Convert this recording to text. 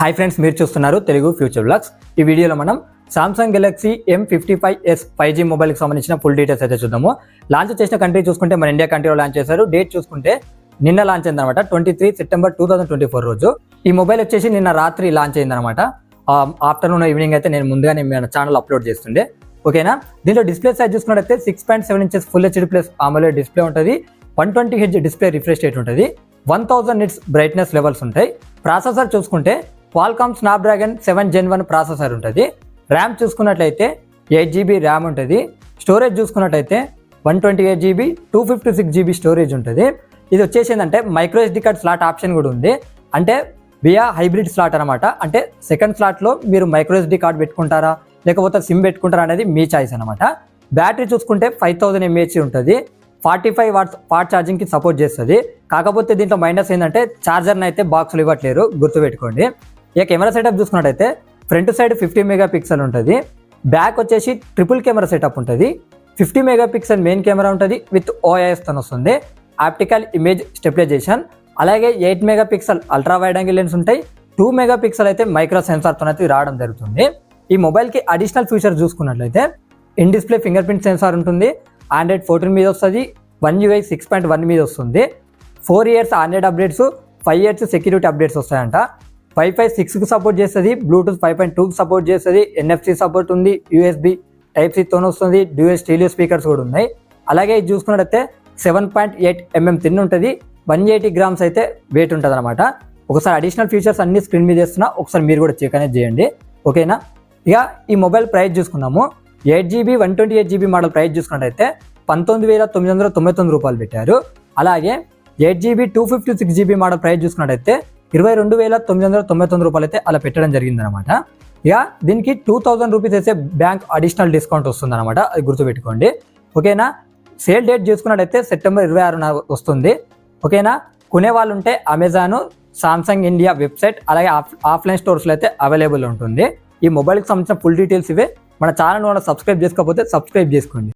Hi friends, మీరు చూస్తున్నారు Telugu future vlogs. ఈ వీడియోలో మనం సామ్సంగ్ గెలాక్సీ M55s 5G మొబైల్కి సంబంధించిన ఫుల్ డీటెయిల్స్ అయితే చూద్దాము. లాంచ్ చేసిన కంట్రీ చూసుకుంటే మన ఇండియా కంట్రీలో లాంచ్ చేశారు. డేట్ చూసుకుంటే నిన్న లాంచ్ అయిందనమాట, 23 సెప్టెంబర్ 2024 రోజు. ఈ మొబైల్ వచ్చేసి నిన్న రాత్రి లాంచ్ అయిందనమాట. ఆఫ్టర్నూన్ ఈవినింగ్ అయితే నేను ముందుగానే మన ఛానల్ అప్లోడ్ చేస్తుండే. ఓకేనా, దీంట్లో డిస్ప్లే సైజ్ చూసుకున్నట్టయితే 6.7 inches full HD plus AMOLED display ఉంటుంది. 120Hz డిస్ప్లే రిఫ్రెష్ రేట్ ఉంటుంది. 1000 నిట్స్ బ్రైట్నెస్ లెవెల్స్ ఉంటాయి. ప్రాసెసర్ చూసుకుంటే Qualcomm Snapdragon 7 Gen 1 ప్రాసెసర్ ఉంటుంది. ర్యామ్ చూసుకున్నట్లయితే 8GB ర్యామ్ ఉంటుంది. స్టోరేజ్ చూసుకున్నట్లయితే 128GB 256GB స్టోరేజ్ ఉంటుంది. ఇది వచ్చేసి ఏంటంటే micro SD card slot option కూడా ఉంది. అంటే వియా హైబ్రిడ్ స్లాట్ అనమాట. అంటే సెకండ్ స్లాట్లో మీరు మైక్రో SD కార్డ్ పెట్టుకుంటారా లేకపోతే సిమ్ పెట్టుకుంటారా అనేది మీ చాయిస్ అనమాట. బ్యాటరీ చూసుకుంటే 5000 mAh ఉంటుంది. 45 వాట్స్ ఫాస్ట్ ఛార్జింగ్కి సపోర్ట్ చేస్తుంది. కాకపోతే దీంట్లో మైనస్ ఏంటంటే ఛార్జర్ని అయితే బాక్స్లో ఇవ్వట్లేరు, గుర్తుపెట్టుకోండి. ఇక కెమెరా సెటప్ చూసుకున్నట్టయితే ఫ్రంట్ సైడ్ 50 మెగాపిక్సెల్ ఉంటుంది. బ్యాక్ వచ్చేసి ట్రిపుల్ కెమెరా సెటప్ ఉంటుంది. 50 మెగాపిక్సెల్ మెయిన్ కెమెరా ఉంటుంది విత్ OIS తో వస్తుంది. ఆప్టికల్ ఇమేజ్ స్టెబిలైజేషన్, అలాగే 8 megapixel ultra wide angle lens ఉంటాయి. 2 మెగాపిక్సెల్ అయితే మైక్రో సెన్సార్తో అయితే రావడం జరుగుతుంది. ఈ మొబైల్కి అడిషనల్ ఫీచర్ చూసుకున్నట్లయితే in display finger print censor ఉంటుంది. Android 14 మీద వస్తుంది. One UI 6.1 మీద వస్తుంది. 4 years Android updates, 5 years security updates వస్తాయంట. Wi-Fi 6కి సపోర్ట్ చేస్తుంది. Bluetooth 5.2కి సపోర్ట్ చేస్తుంది. NFC సపోర్ట్ ఉంది. USB Type-C తోనే వస్తుంది. డ్యూయల్ స్టీరియో స్పీకర్స్ కూడా ఉన్నాయి. అలాగే ఇది చూసుకున్నట్టయితే 7.8 mm థిన్ ఉంటుంది. 180 grams అయితే వెయిట్ ఉంటుంది అనమాట. ఒకసారి అడిషనల్ ఫీచర్స్ అన్ని స్క్రీన్ మీద చేస్తున్నా, ఒకసారి మీరు కూడా చెక్ అనేది చేయండి. ఓకేనా, ఇక ఈ మొబైల్ ప్రైస్ చూసుకున్నాము. 8GB 128GB మోడల్ ప్రైస్ చూసుకున్నట్టయితే 19,999 రూపాయలు పెట్టారు. అలాగే 8GB 256GB మోడల్ ప్రైస్ చూసుకున్నట్టయితే 22,999 రూపాయలు అయితే అలా పెట్టడం జరిగిందనమాట. ఇక దీనికి 2000 రూపీస్ అయితే బ్యాంక్ అడిషనల్ డిస్కౌంట్ వస్తుందన్నమాట, అది గుర్తుపెట్టుకోండి. ఓకేనా, సేల్ డేట్ చూసుకున్నట్టయితే సెప్టెంబర్ 26 వస్తుంది. ఓకేనా, కొనే వాళ్ళు ఉంటే అమెజాన్, సామ్సంగ్ ఇండియా వెబ్సైట్, అలాగే ఆఫ్లైన్ స్టోర్స్లో అయితే అవైలబుల్ ఉంటుంది. ఈ మొబైల్కి సంబంధించిన ఫుల్ డీటెయిల్స్ ఇవే. మన ఛానల్ సబ్స్క్రైబ్ చేసుకోకపోతే సబ్స్క్రైబ్ చేసుకోండి.